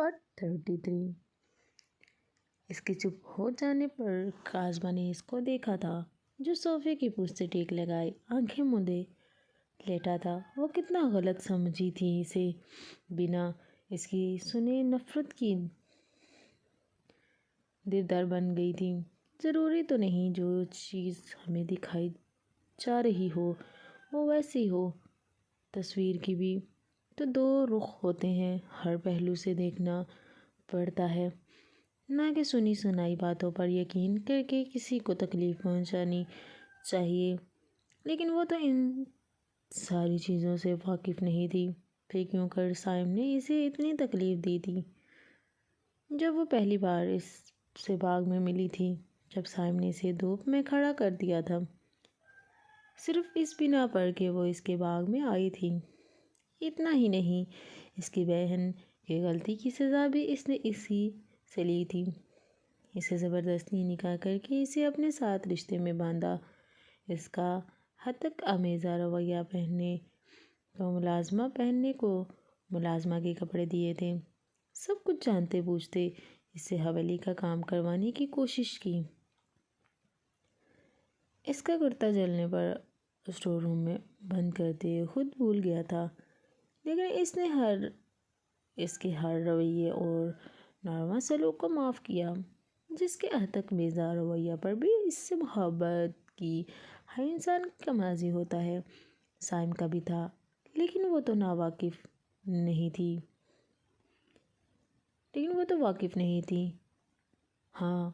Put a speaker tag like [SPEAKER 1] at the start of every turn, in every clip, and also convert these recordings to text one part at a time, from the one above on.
[SPEAKER 1] Part 33۔ اس کے چپ ہو جانے پر کاظمہ نے اس کو دیکھا تھا جو صوفے کی پشت سے ٹیک لگائے آنکھیں مودے لیٹا تھا۔ وہ کتنا غلط سمجھی تھی اسے، بنا اس کی سنے نفرت کی دیودار بن گئی تھی۔ ضروری تو نہیں جو چیز ہمیں دکھائی جا رہی ہو وہ ویسی ہو، تصویر کی بھی تو دو رخ ہوتے ہیں، ہر پہلو سے دیکھنا پڑتا ہے، نہ کہ سنی سنائی باتوں پر یقین کر کے کسی کو تکلیف پہنچانی چاہیے۔ لیکن وہ تو ان ساری چیزوں سے واقف نہیں تھی، پھر کیوں کر سائم نے اسے اتنی تکلیف دی تھی۔ جب وہ پہلی بار اس سے باغ میں ملی تھی، جب سائم نے اسے دھوپ میں کھڑا کر دیا تھا، صرف اس بنا پر کہ وہ اس کے باغ میں آئی تھی۔ اتنا ہی نہیں، اس کی بہن کی غلطی کی سزا بھی اس نے اسی سے لی تھی۔ اسے زبردستی نکاح کر کے اسے اپنے ساتھ رشتے میں باندھا، اس کا ہتک آمیزہ رویہ پہننے کو ملازمہ کے کپڑے دیے تھے، سب کچھ جانتے بوجھتے اس سے حویلی کا کام کروانے کی کوشش کی۔ اس کا کرتا جلنے پر اسٹور روم میں بند کرتے خود بھول گیا تھا، لیکن اس نے اس کے ہر رویے اور ناروا سلوک کو معاف کیا، جس کے ہتک آمیزہ رویہ پر بھی اس سے محبت کی ہر انسان کا ماضی ہوتا ہے۔ سائم کا بھی تھا، لیکن وہ تو واقف نہیں تھی۔ ہاں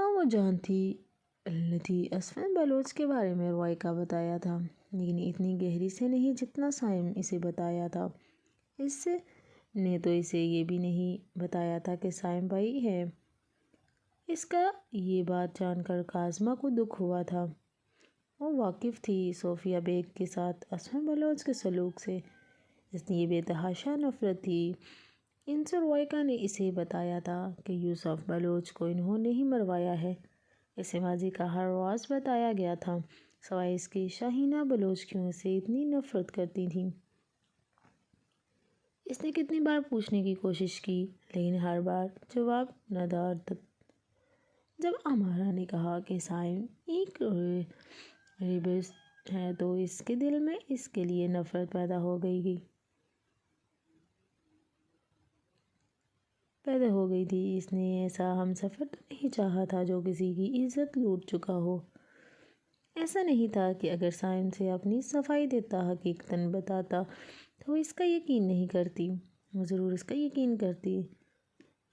[SPEAKER 1] وہ جانتی تھی اسفند بلوچ کے بارے میں روای کا بتایا تھا، لیکن اتنی گہری سے نہیں جتنا سائم اسے بتایا تھا۔ اس نے تو اسے یہ بھی نہیں بتایا تھا کہ سائم بھائی ہے۔ اس کا یہ بات جان کر کاظمہ کو دکھ ہوا تھا۔ وہ واقف تھی صوفیہ بیگ کے ساتھ اسفند بلوچ کے سلوک سے، اس کی یہ بے تحاشا نفرت تھی۔ ان سے روائیکا نے اسے بتایا تھا کہ یوسف بلوچ کو انہوں نے ہی مروایا ہے۔ اسے ماضی کا ہر راز بتایا گیا تھا، سوائے اس کے شاہینہ بلوچ کیوں اسے اتنی نفرت کرتی تھی۔ اس نے کتنی بار پوچھنے کی کوشش کی، لیکن ہر بار جواب ندارد۔ جب امارا نے کہا کہ سائم ایک ریبس ہے تو اس کے دل میں اس کے لیے نفرت پیدا ہو گئی تھی۔ اس نے ایسا ہم سفر تو نہیں چاہا تھا جو کسی کی عزت لوٹ چکا ہو۔ ایسا نہیں تھا کہ اگر سائم سے اپنی صفائی دیتا حقیقتاً بتاتا تو وہ اس کا یقین نہیں کرتی، وہ ضرور اس کا یقین کرتی۔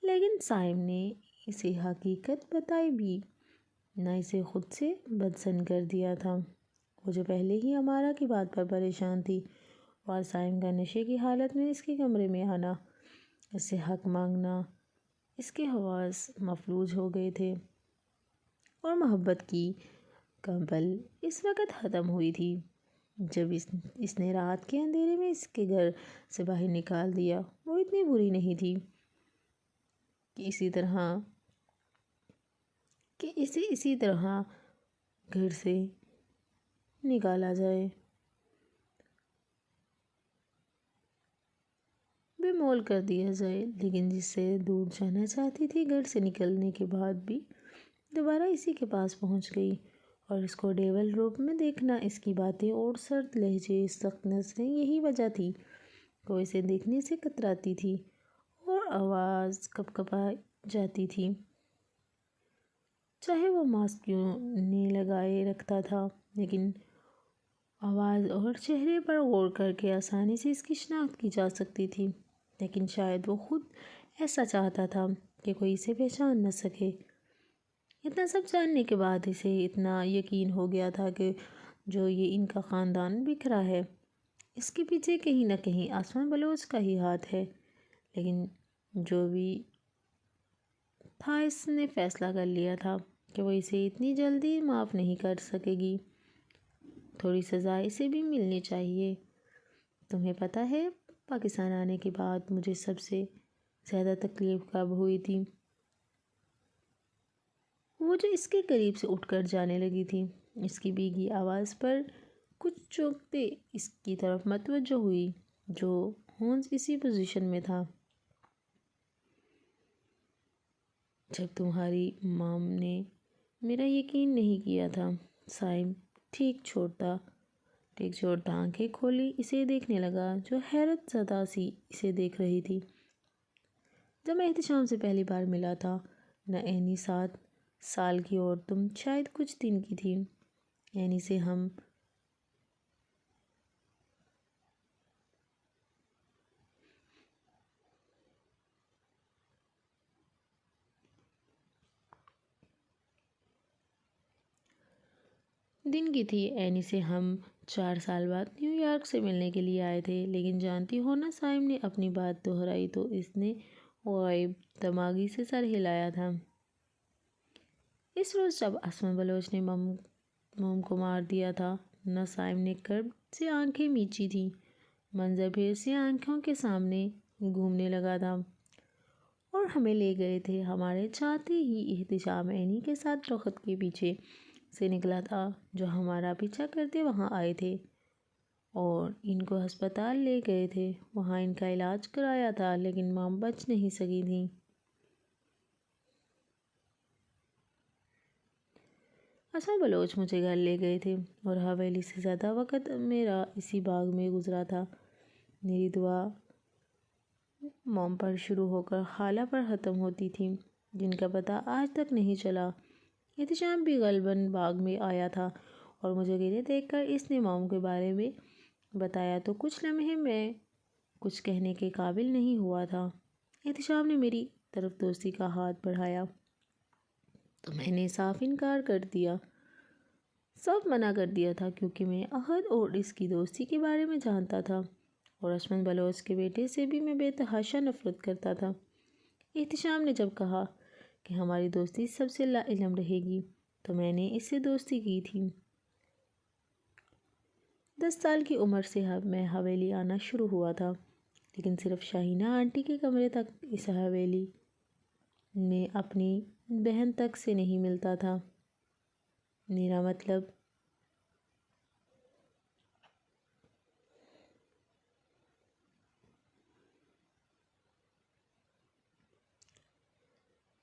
[SPEAKER 1] لیکن سائم نے اسے حقیقت بتائی بھی نہ، اسے خود سے بدظن کر دیا تھا۔ وہ جو پہلے ہی امارا کی بات پر پریشان تھی، اور سائم کا نشے کی حالت میں اس کے کمرے میں آنا، اس سے حق مانگنا، اس کے حواس مفلوج ہو گئے تھے، اور محبت کی کمبل اس وقت ختم ہوئی تھی جب اس نے رات کے اندھیرے میں اس کے گھر سے باہر نکال دیا۔ وہ اتنی بری نہیں تھی کہ اسے اسی طرح گھر سے نکالا جائے، بے مول کر دیا جائے، لیکن جس سے دور جانا چاہتی تھی، گھر سے نکلنے کے بعد بھی دوبارہ اسی کے پاس پہنچ گئی، اور اس کو ڈیول روپ میں دیکھنا، اس کی باتیں اور سرد لہجے، سخت نظریں، یہی وجہ تھی کہ وہ اسے دیکھنے سے کتراتی تھی اور آواز کپکپا جاتی تھی، چاہے وہ ماسک کیوں نہ لگائے رکھتا تھا۔ لیکن آواز اور چہرے پر غور کر کے آسانی سے اس کی شناخت کی جا سکتی تھی، لیکن شاید وہ خود ایسا چاہتا تھا کہ کوئی اسے پہچان نہ سکے۔ اتنا سب جاننے کے بعد اسے اتنا یقین ہو گیا تھا کہ جو یہ ان کا خاندان بکھرا ہے، اس کے پیچھے کہیں نہ کہیں اسفند بلوچ کا ہی ہاتھ ہے۔ لیکن جو بھی تھا، اس نے فیصلہ کر لیا تھا کہ وہ اسے اتنی جلدی معاف نہیں کر سکے گی، تھوڑی سزا اسے بھی ملنی چاہیے۔ تمہیں پتہ ہے پاکستان آنے کے بعد مجھے سب سے زیادہ تکلیف کب ہوئی تھی؟ وہ جو اس کے قریب سے اٹھ کر جانے لگی تھی۔ اس کی بھیگی آواز پر کچھ چونکتے اس کی طرف متوجہ ہوئی جو ہونس اسی پوزیشن میں تھا۔ جب تمہاری مام نے میرا یقین نہیں کیا تھا۔ سائم ٹھیک چھوڑتا آنکھیں کھولی اسے دیکھنے لگا جو حیرت زدہ سی اسے دیکھ رہی تھی۔ جب میں احتشام سے پہلی بار ملا تھا نہ اینی 7 سال کی اور تم شاید کچھ دن کی تھی۔ اینی سے ہم دن کی تھی۔ اینی سے ہم 4 سال بعد نیو یارک سے ملنے کے لیے آئے تھے، لیکن جانتی ہو نا، سائم نے اپنی بات دہرائی تو اس نے غائب دماغی سے سر ہلایا تھا۔ اس روز جب اسما بلوچ نے موم کو مار دیا تھا نہ، سائم نے کرب سے آنکھیں میچی تھیں۔ منظر پھر سے آنکھوں کے سامنے گھومنے لگا تھا اور ہمیں لے گئے تھے۔ ہمارے چاہتے ہی احتشام اینی کے ساتھ درخت کے پیچھے سے نکلا تھا جو ہمارا پیچھا کرتے وہاں آئے تھے اور ان کو ہسپتال لے گئے تھے۔ وہاں ان کا علاج کرایا تھا لیکن مام بچ نہیں سکی تھی۔ اسما بلوچ مجھے گھر لے گئے تھے اور حویلی سے زیادہ وقت میرا اسی باغ میں گزرا تھا۔ میری دعا مام پر شروع ہو کر خالہ پر ختم ہوتی تھی جن کا پتہ آج تک نہیں چلا۔ احتشام بھی غالباً باغ میں آیا تھا اور مجھے اکیلے دیکھ کر اس نے مام کے بارے میں بتایا تو کچھ لمحے میں کچھ کہنے کے قابل نہیں ہوا تھا۔ احتشام نے میری طرف دوستی کا ہاتھ بڑھایا تو میں نے صاف انکار کر دیا، صاف منع کر دیا تھا کیونکہ میں احد اور اس کی دوستی کے بارے میں جانتا تھا اور اسما بلوچ کے بیٹے سے بھی میں بے تحاشا نفرت کرتا تھا۔ احتشام نے جب کہا کہ ہماری دوستی سب سے لا علم رہے گی تو میں نے اس سے دوستی کی تھی۔ 10 سال کی عمر سے میں حویلی آنا شروع ہوا تھا، لیکن صرف شاہینہ آنٹی کے کمرے تک اس حویلی میں اپنی بہن تک سے نہیں ملتا تھا۔ میرا مطلب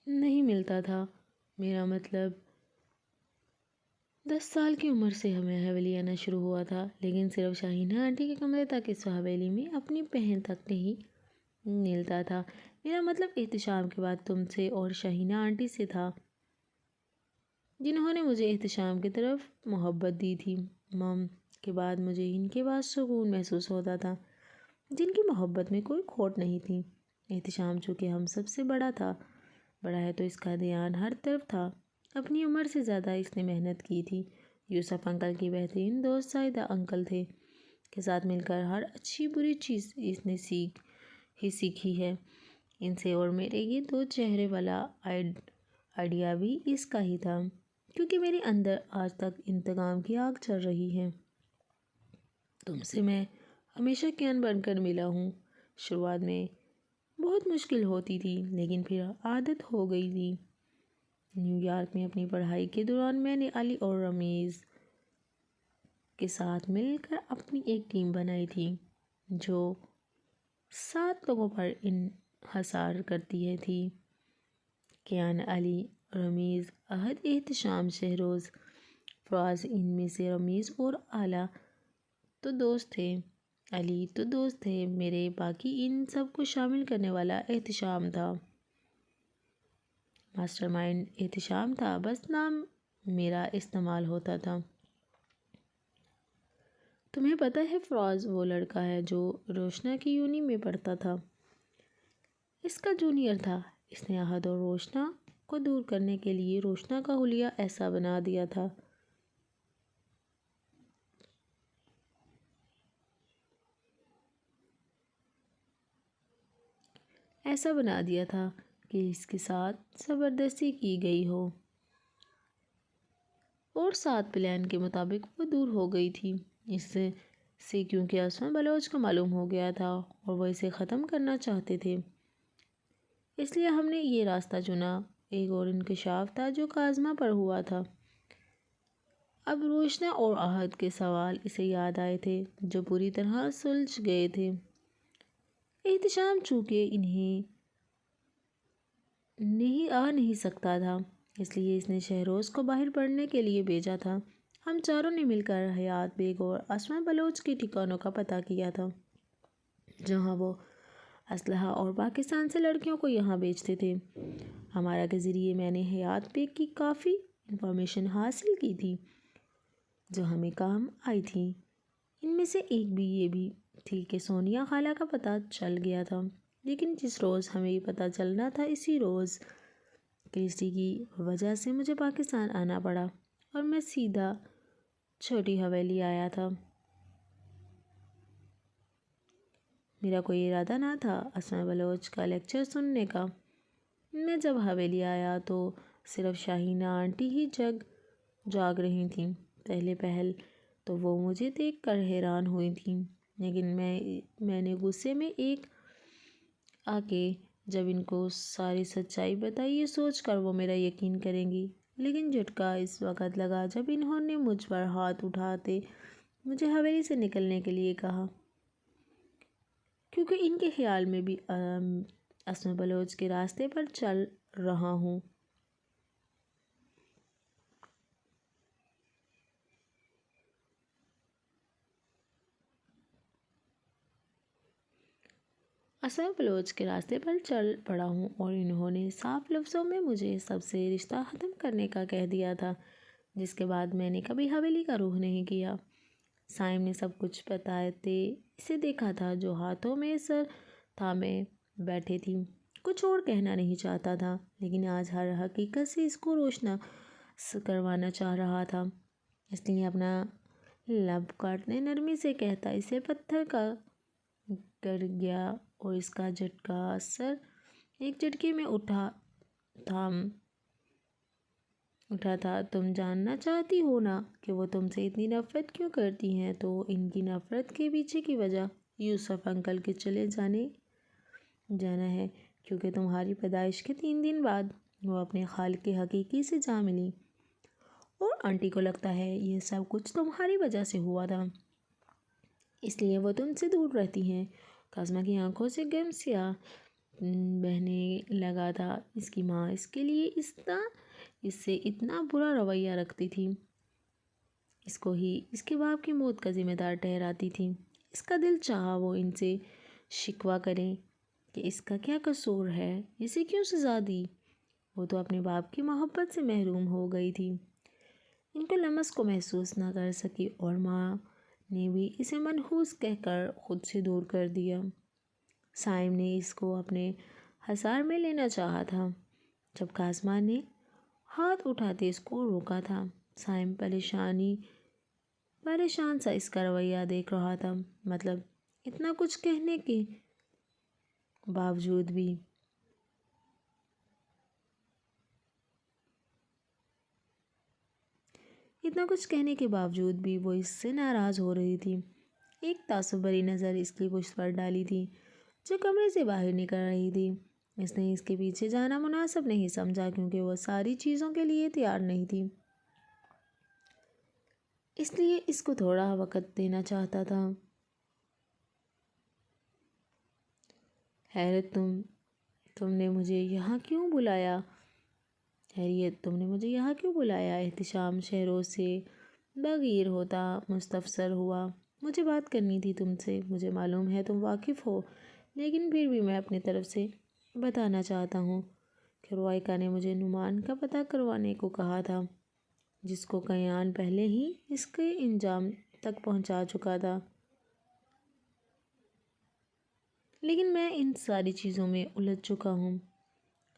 [SPEAKER 1] نہیں ملتا تھا۔ میرا مطلب 10 سال کی عمر سے ہمیں حویلی آنا شروع ہوا تھا، لیکن صرف شاہینہ آنٹی کے کمرے تک اس حویلی میں اپنی بہن تک نہیں ملتا تھا۔ میرا مطلب احتشام کے بعد تم سے اور شاہینہ آنٹی سے تھا جنہوں نے مجھے احتشام کی طرف محبت دی تھی۔ مام کے بعد مجھے ان کے بعد سکون محسوس ہوتا تھا جن کی محبت میں کوئی کھوٹ نہیں تھی۔ احتشام چونکہ ہم سب سے بڑا ہے تو اس کا دھیان ہر طرف تھا۔ اپنی عمر سے زیادہ اس نے محنت کی تھی۔ یوسف انکل کی بہترین دوست زاہدہ انکل تھے کے ساتھ مل کر ہر اچھی بری چیز اس نے سیکھی ہے ان سے، اور میرے یہ 2 چہرے والا آئیڈیا بھی اس کا ہی تھا کیونکہ میرے اندر آج تک انتقام کی آگ چل رہی ہے۔ تم سے میں ہمیشہ کین بن کر ملا ہوں۔ شروعات میں بہت مشکل ہوتی تھی لیکن پھر عادت ہو گئی تھی۔ نیو یارک میں اپنی پڑھائی کے دوران میں نے علی اور رمیز کے ساتھ مل کر اپنی ایک ٹیم بنائی تھی جو 7 لوگوں پر انحصار کرتی تھی۔ کیان، علی، رمیز، احد، احتشام، شہروز، فراز۔ ان میں سے رمیز اور علی تو دوست تھے، علی تو دوست تھے میرے، باقی ان سب کو شامل کرنے والا احتشام تھا۔ ماسٹر مائنڈ احتشام تھا، بس نام میرا استعمال ہوتا تھا۔ تمہیں پتہ ہے فراز وہ لڑکا ہے جو روشنا کی یونی میں پڑھتا تھا، اس کا جونیئر تھا۔ اس نے احد اور روشنا کو دور کرنے کے لیے روشنا کا حلیہ ایسا بنا دیا تھا کہ اس کے ساتھ زبردستی کی گئی ہو اور 7 پلان کے مطابق وہ دور ہو گئی تھی اس سے کیونکہ اسما بلوچ کو معلوم ہو گیا تھا اور وہ اسے ختم کرنا چاہتے تھے۔ اس لیے ہم نے یہ راستہ چنا۔ ایک اور انکشاف تھا جو کاظمہ پر ہوا تھا۔ اب روشنا اور عہد کے سوال اسے یاد آئے تھے جو پوری طرح سلجھ گئے تھے۔ احتشام چونکہ انہیں نہیں سکتا تھا، اس لیے اس نے شہروز کو باہر پڑھنے کے لیے بھیجا تھا۔ ہم چاروں نے مل کر حیات بیگ اور اسما بلوچ کے ٹھکانوں کا پتہ کیا تھا، جہاں وہ اسلحہ اور پاکستان سے لڑکیوں کو یہاں بیچتے تھے۔ ہمارا کے ذریعے میں نے حیات بیگ کی کافی انفارمیشن حاصل کی تھی جو ہمیں کام آئی تھی۔ ان میں سے ایک بھی یہ بھی تھی کہ سونیا خالہ کا پتہ چل گیا تھا، لیکن جس روز ہمیں یہ پتہ چلنا تھا اسی روز کرسٹی کی وجہ سے مجھے پاکستان آنا پڑا اور میں سیدھا چھوٹی حویلی آیا تھا۔ میرا کوئی ارادہ نہ تھا اسما بلوچ کا لیکچر سننے کا۔ میں جب حویلی آیا تو صرف شاہینہ آنٹی ہی جاگ رہی تھیں۔ پہلے پہل تو وہ مجھے دیکھ کر حیران ہوئی تھیں، لیکن میں نے غصے میں ایک آ کے جب ان کو ساری سچائی بتائی یہ سوچ کر وہ میرا یقین کریں گی، لیکن جھٹکا اس وقت لگا جب انہوں نے مجھ پر ہاتھ اٹھاتے مجھے حویلی سے نکلنے کے لیے کہا، کیونکہ ان کے خیال میں بھی اسما بلوچ کے راستے پر چل رہا ہوں۔ اسما بلوچ کے راستے پر چل پڑا ہوں اور انہوں نے صاف لفظوں میں مجھے سب سے رشتہ ختم کرنے کا کہہ دیا تھا، جس کے بعد میں نے کبھی حویلی کا رخ نہیں کیا۔ سائم نے سب کچھ بتاتے اسے دیکھا تھا جو ہاتھوں میں سر تھامے بیٹھی تھی، کچھ اور کہنا نہیں چاہتا تھا، لیکن آج ہر حقیقت سے اس کو روشنا کروانا چاہ رہا تھا، اس لیے اپنا لب کاٹنے نرمی سے کہتا اسے پتھر کا گر گیا اور اس کا جھٹکا سر ایک جھٹکے میں اٹھا تھا۔ تم جاننا چاہتی ہو نا کہ وہ تم سے اتنی نفرت کیوں کرتی ہیں؟ تو ان کی نفرت کے پیچھے کی وجہ یوسف انکل کے چلے جانا ہے، کیونکہ تمہاری پیدائش کے 3 دن بعد وہ اپنے خالق حقیقی سے جا ملی، اور آنٹی کو لگتا ہے یہ سب کچھ تمہاری وجہ سے ہوا تھا، اس لیے وہ تم سے دور رہتی ہیں۔ کازمہ کی آنکھوں سے گرم سیاہ بہنے لگا تھا۔ اس کی ماں اس کے لیے اس سے اتنا برا رویہ رکھتی تھی، اس کو ہی اس کے باپ کی موت کا ذمہ دار ٹھہراتی تھی۔ اس کا دل چاہا وہ ان سے شکوہ کریں کہ اس کا کیا قصور ہے، اسے کیوں سزا دی، وہ تو اپنے باپ کی محبت سے محروم ہو گئی تھی۔ ان کو لمس کو محسوس نہ کر سکی اور ماں نے بھی اسے منحوس کہہ کر خود سے دور کر دیا۔ سائم نے اس کو اپنے حصار میں لینا چاہا تھا جب کازمہ نے ہاتھ اٹھاتے اس کو روکا تھا۔ سائم پریشان سا اس کا رویہ دیکھ رہا تھا، مطلب اتنا کچھ کہنے کے باوجود بھی وہ اس سے ناراض ہو رہی تھی۔ ایک تعصب بھری نظر اس کی پشت پر ڈالی تھی جو کمرے سے باہر نکل رہی تھی۔ اس نے اس کے پیچھے جانا مناسب نہیں سمجھا کیونکہ وہ ساری چیزوں کے لیے تیار نہیں تھی، اس لیے اس کو تھوڑا وقت دینا چاہتا تھا۔ حیرت تم نے مجھے یہاں کیوں بلایا؟ احتشام شہروز سے بغیر ہوتا مستفسر ہوا۔ مجھے بات کرنی تھی تم سے، مجھے معلوم ہے تم واقف ہو، لیکن پھر بھی میں اپنی طرف سے بتانا چاہتا ہوں کہ روائکا نے مجھے نعمان کا پتہ کروانے کو کہا تھا، جس کو کیان پہلے ہی اس کے انجام تک پہنچا چکا تھا، لیکن میں ان ساری چیزوں میں الجھ چکا ہوں۔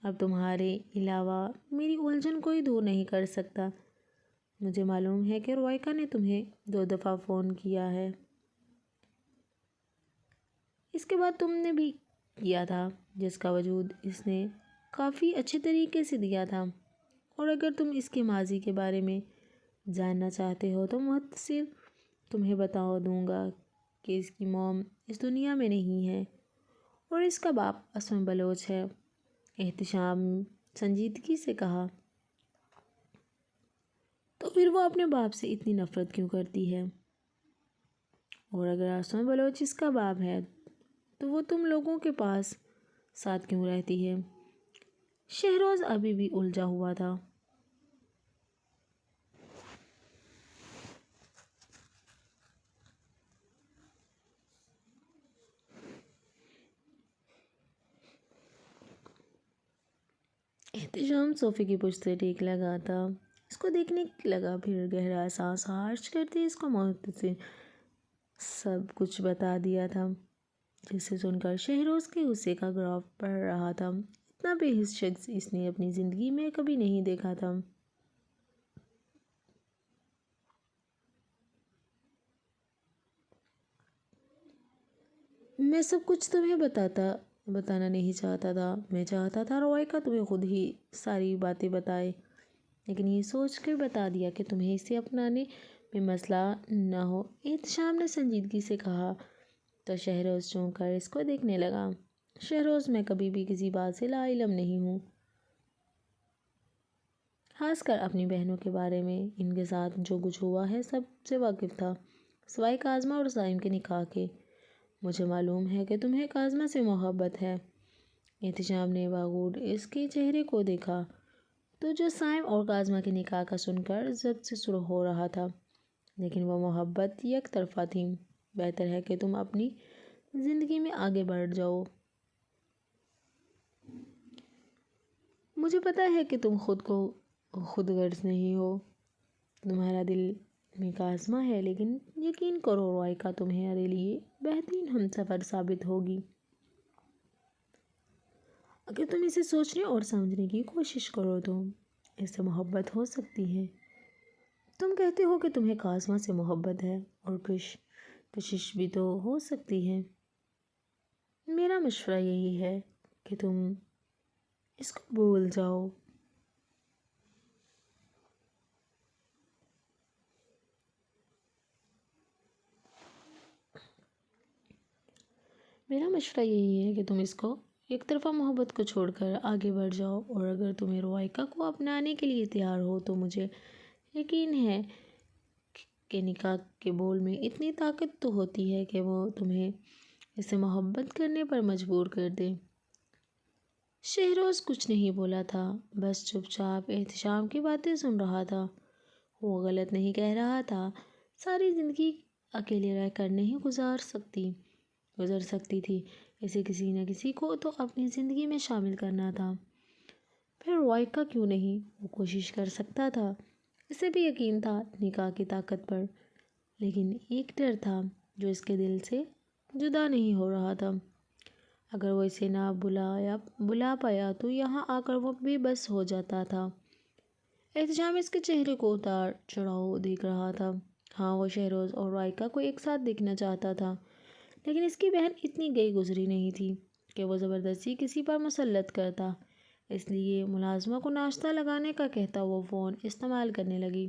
[SPEAKER 1] اب تمہارے علاوہ میری الجھن کوئی دور نہیں کر سکتا۔ مجھے معلوم ہے کہ روائکا نے تمہیں 2 دفعہ فون کیا ہے، اس کے بعد تم نے بھی کیا تھا، جس کا وجود اس نے کافی اچھے طریقے سے دیا تھا، اور اگر تم اس کے ماضی کے بارے میں جاننا چاہتے ہو تو مختصر تمہیں بتا دوں گا کہ اس کی موم اس دنیا میں نہیں ہے اور اس کا باپ اسما بلوچ ہے۔ احتشام سنجیدگی سے کہا۔ تو پھر وہ اپنے باپ سے اتنی نفرت کیوں کرتی ہے؟ اور اگر آسما بلوچ اس کا باپ ہے تو وہ تم لوگوں کے پاس ساتھ کیوں رہتی ہے؟ شہروز ابھی بھی الجھا ہوا تھا۔ احتشام صوفے کی پشت سے ٹیک لگا تھا، اس کو دیکھنے لگا، پھر گہرا سانس خارج کرتے اس کو موت سے سب کچھ بتا دیا تھا، جسے سن کر شہروز کے غصے کا گراف بڑھ رہا تھا۔ اتنا بے حس شخص اس نے اپنی زندگی میں کبھی نہیں دیکھا تھا۔ میں سب کچھ تمہیں بتانا نہیں چاہتا تھا، میں چاہتا تھا روائے کا تمہیں خود ہی ساری باتیں بتائے، لیکن یہ سوچ کر بتا دیا کہ تمہیں اسے اپنانے میں مسئلہ نہ ہو۔ احتشام نے سنجیدگی سے کہا تو شہروز چونک کر اس کو دیکھنے لگا۔ شہروز، میں کبھی بھی کسی بات سے لا علم نہیں ہوں، خاص کر اپنی بہنوں کے بارے میں۔ ان کے ساتھ جو کچھ ہوا ہے سب سے واقف تھا، سوائے کاظمہ اور صائم کے نکاح کے۔ مجھے معلوم ہے کہ تمہیں کاظمہ سے محبت ہے۔ احتشام نے باغور اس کے چہرے کو دیکھا تو جو صائم اور کاظمہ کے نکاح کا سن کر ضبط سے سرخ ہو رہا تھا، لیکن وہ محبت یک طرفہ تھی۔ بہتر ہے کہ تم اپنی زندگی میں آگے بڑھ جاؤ۔ مجھے پتہ ہے کہ تم خود غرض نہیں ہو، تمہارا دل میں کاظمہ ہے، لیکن یقین کرو روائکا تمہارے لیے بہترین ہمسفر ثابت ہوگی۔ اگر تم اسے سوچنے اور سمجھنے کی کوشش کرو تو اس سے محبت ہو سکتی ہے۔ تم کہتے ہو کہ تمہیں کاظمہ سے محبت ہے، اور کشش بھی تو ہو سکتی ہے۔ میرا مشورہ یہی ہے کہ تم اس کو بھول جاؤ۔ میرا مشورہ یہی ہے کہ تم اس کو ایک طرفہ محبت کو چھوڑ کر آگے بڑھ جاؤ، اور اگر تمہیں روائکا کو اپنانے کے لیے تیار ہو تو مجھے یقین ہے کہ نکاح کے بول میں اتنی طاقت تو ہوتی ہے کہ وہ تمہیں اس سے محبت کرنے پر مجبور کر دے۔ شہروز کچھ نہیں بولا تھا، بس چپ چاپ احتشام کی باتیں سن رہا تھا۔ وہ غلط نہیں کہہ رہا تھا، ساری زندگی اکیلے رہ کر نہیں گزر سکتی تھی، اسے کسی نہ کسی کو تو اپنی زندگی میں شامل کرنا تھا۔ پھر روائکا کیوں نہیں؟ وہ کوشش کر سکتا تھا، اسے بھی یقین تھا نکاح کی طاقت پر، لیکن ایک ڈر تھا جو اس کے دل سے جدا نہیں ہو رہا تھا۔ اگر وہ اسے نہ بلا پایا تو یہاں آ کر وہ بے بس ہو جاتا تھا۔ احتشام اس کے چہرے کو اتار چڑھاؤ دیکھ رہا تھا۔ ہاں، وہ شہروز اور روائکا کو ایک ساتھ دیکھنا چاہتا تھا، لیکن اس کی بہن اتنی گئی گزری نہیں تھی کہ وہ زبردستی کسی پر مسلط کرتا۔ اس لیے ملازمہ کو ناشتہ لگانے کا کہتا وہ فون استعمال کرنے لگے۔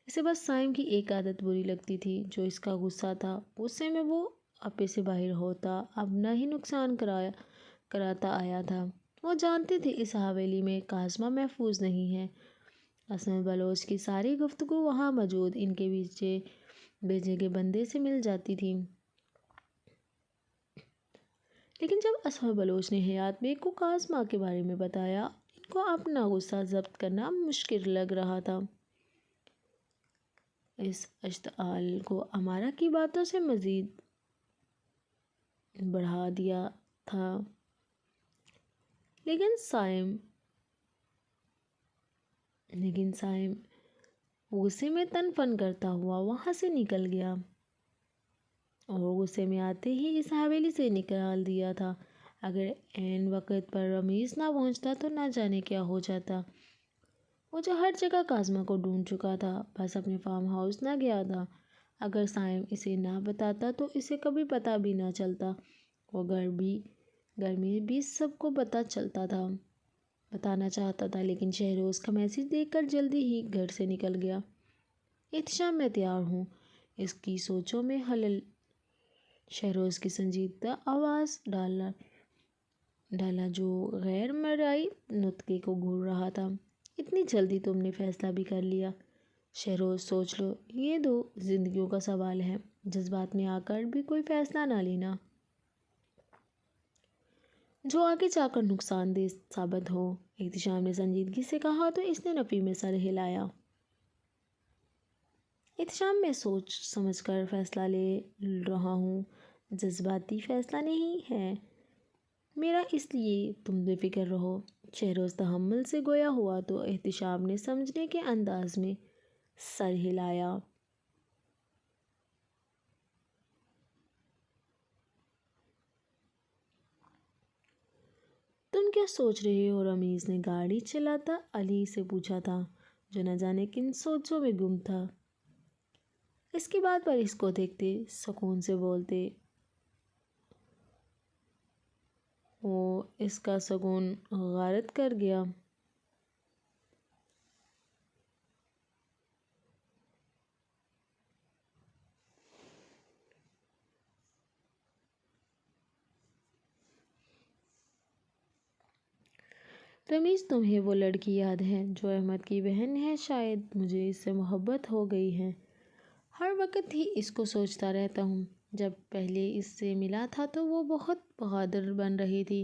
[SPEAKER 1] اسے بس صائم کی ایک عادت بری لگتی تھی، جو اس کا غصہ تھا۔ غصے میں وہ اپے سے باہر ہوتا، اپنا ہی نقصان کراتا آیا تھا۔ وہ جانتے تھے اس حویلی میں کاظمہ محفوظ نہیں ہے۔ اسما بلوچ کی ساری گفتگو وہاں موجود ان کے بھیجے گئے بندے سے مل جاتی تھی، لیکن جب اسما بلوچ نے حیات بیگ کو کاظمہ کے بارے میں بتایا، ان کو اپنا غصہ ضبط کرنا مشکل لگ رہا تھا۔ اس اشتعال کو امارہ کی باتوں سے مزید بڑھا دیا تھا، لیکن صائم غصے میں تن فن کرتا ہوا وہاں سے نکل گیا، اور غصے میں آتے ہی اس حویلی سے نکال دیا تھا۔ اگر عین وقت پر رمیز نہ پہنچتا تو نہ جانے کیا ہو جاتا۔ وہ جو ہر جگہ کاظمہ کو ڈھونڈ چکا تھا، بس اپنے فارم ہاؤس نہ گیا تھا۔ اگر صائم اسے نہ بتاتا تو اسے کبھی پتہ بھی نہ چلتا۔ وہ گھر میں بھی سب کو بتانا چاہتا تھا، لیکن شہروز کا میسج دیکھ کر جلدی ہی گھر سے نکل گیا۔ احتشام، میں تیار ہوں۔ اس کی سوچوں میں خلل شہروز کی سنجیدہ آواز ڈالا جو غیر مرئی نطقے کو گھور رہا تھا۔ اتنی جلدی تم نے فیصلہ بھی کر لیا؟ شہروز سوچ لو، یہ 2 زندگیوں کا سوال ہے، جذبات میں آ کر بھی کوئی فیصلہ نہ لینا جو آگے جا کر نقصان دہ ثابت ہو۔ احتشام نے سنجیدگی سے کہا تو اس نے نفی میں سر ہلایا۔ احتشام، میں سوچ سمجھ کر فیصلہ لے رہا ہوں، جذباتی فیصلہ نہیں ہے میرا، اس لیے تم بے فکر رہو۔ شہروز تحمل سے گویا ہوا تو احتشام نے سمجھنے کے انداز میں سر ہلایا۔ تم کیا سوچ رہے ہو؟ رمیز نے گاڑی چلاتا علی سے پوچھا تھا، جو نہ جانے کن سوچوں میں گم تھا۔ اس کی بات پر اس کو دیکھتے سکون سے بولتے وہ اس کا سکون غارت کر گیا۔ رمیز، تمہیں وہ لڑکی یاد ہے جو احمد کی بہن ہے؟ شاید مجھے اس سے محبت ہو گئی ہے۔ ہر وقت ہی اس کو سوچتا رہتا ہوں۔ جب پہلے اس سے ملا تھا تو وہ بہت بہادر بن رہی تھی،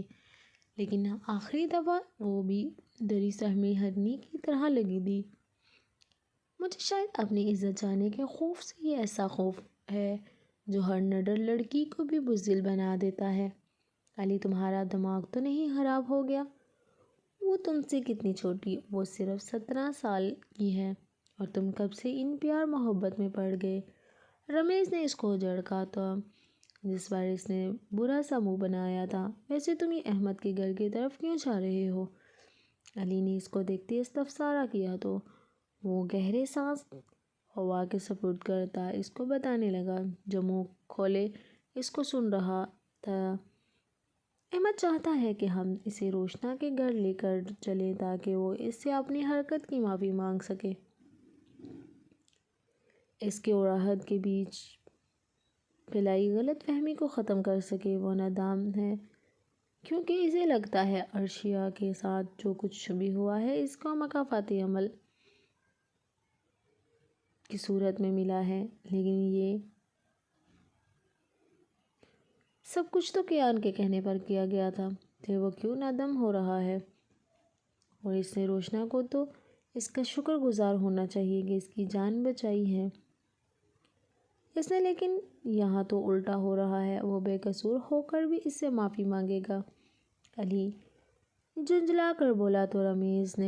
[SPEAKER 1] لیکن آخری دفعہ وہ بھی دری سہمی ہرنی کی طرح لگی تھی۔ مجھے شاید اپنی عزت جانے کے خوف سے یہ ایسا خوف ہے جو ہر نڈر لڑکی کو بھی بزدل بنا دیتا ہے۔ علی، تمہارا دماغ تو نہیں خراب ہو گیا؟ وہ تم سے کتنی چھوٹی، وہ صرف 17 سال کی ہے، اور تم کب سے ان پیار محبت میں پڑ گئے؟ رمیش نے اس کو جھڑکا تھا جس بار اس نے برا سا منہ بنایا تھا۔ ویسے تم یہ احمد کے گھر کی طرف کیوں جا رہے ہو؟ علی نے اس کو دیکھتے استفسارہ کیا تو وہ گہرے سانس ہوا کے سپرد کرتا اس کو بتانے لگا، جو منہ کھولے اس کو سن رہا تھا۔ احمد چاہتا ہے کہ ہم اسے روشنا کے گھر لے کر چلیں تاکہ وہ اس سے اپنی حرکت کی معافی مانگ سکے، اس کے اور احد کے بیچ پھیلائی غلط فہمی کو ختم کر سکے۔ وہ نادام ہے کیونکہ اسے لگتا ہے عرشیہ کے ساتھ جو کچھ بھی ہوا ہے اس کو مکافاتی عمل کی صورت میں ملا ہے، لیکن یہ سب کچھ تو کیان کے کہنے پر کیا گیا تھا، پھر وہ کیوں نادم ہو رہا ہے؟ اور اس نے روشنا کو تو اس کا شکر گزار ہونا چاہیے کہ اس کی جان بچائی ہے اس نے، لیکن یہاں تو الٹا ہو رہا ہے، وہ بے قصور ہو کر بھی اس سے معافی مانگے گا؟ علی جھنجھلا کر بولا تو رمیز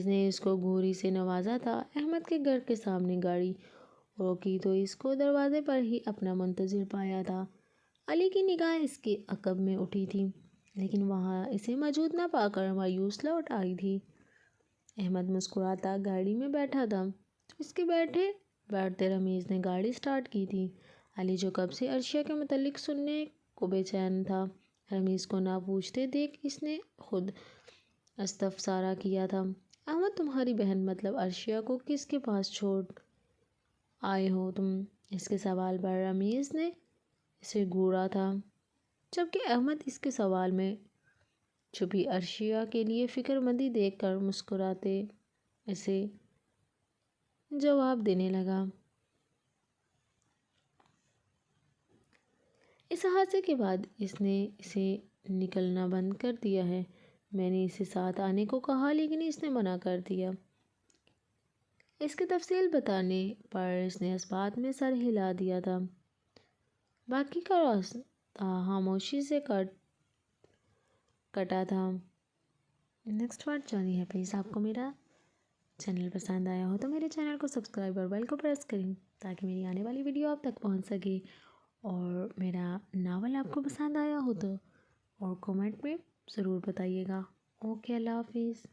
[SPEAKER 1] نے اس کو گھوری سے نوازا تھا۔ احمد کے گھر کے سامنے گاڑی روکی تو اس کو دروازے پر ہی اپنا منتظر پایا تھا۔ علی کی نگاہ اس کے عقب میں اٹھی تھی، لیکن وہاں اسے موجود نہ پا کر مایوس لوٹ آئی تھی۔ احمد مسکراتا گاڑی میں بیٹھا تھا تو اس کے بیٹھتے رمیز نے گاڑی سٹارٹ کی تھی۔ علی، جو کب سے عرشیہ کے متعلق سننے کو بے چین تھا، رمیز کو نہ پوچھتے دیکھ اس نے خود استفسارہ کیا تھا، احمد تمہاری بہن مطلب عرشیہ کو کس کے پاس چھوڑ آئے ہو تم؟ اس کے سوال پر رمیز نے اسے گھورا تھا، جبکہ احمد اس کے سوال میں چھپی عرشیہ کے لیے فکر مندی دیکھ کر مسکراتے اسے جواب دینے لگا۔ اس حادثے کے بعد اس نے اسے نکلنا بند کر دیا ہے۔ میں نے اسے ساتھ آنے کو کہا لیکن اس نے منع کر دیا۔ اس کی تفصیل بتانے پر اس نے اس بات میں سر ہلا دیا تھا۔ باقی کا راستہ خاموشی سے کٹا تھا۔ نیکسٹ پارٹ جانی ہے۔ پلیز آپ کو میرا چینل پسند آیا ہو تو میرے چینل کو سبسکرائب اور بیل کو پریس کریں تاکہ میری آنے والی ویڈیو آپ تک پہنچ سکے، اور میرا ناول آپ کو پسند آیا ہو تو اور کمنٹ میں ضرور بتائیے گا۔ اوکے، اللہ حافظ۔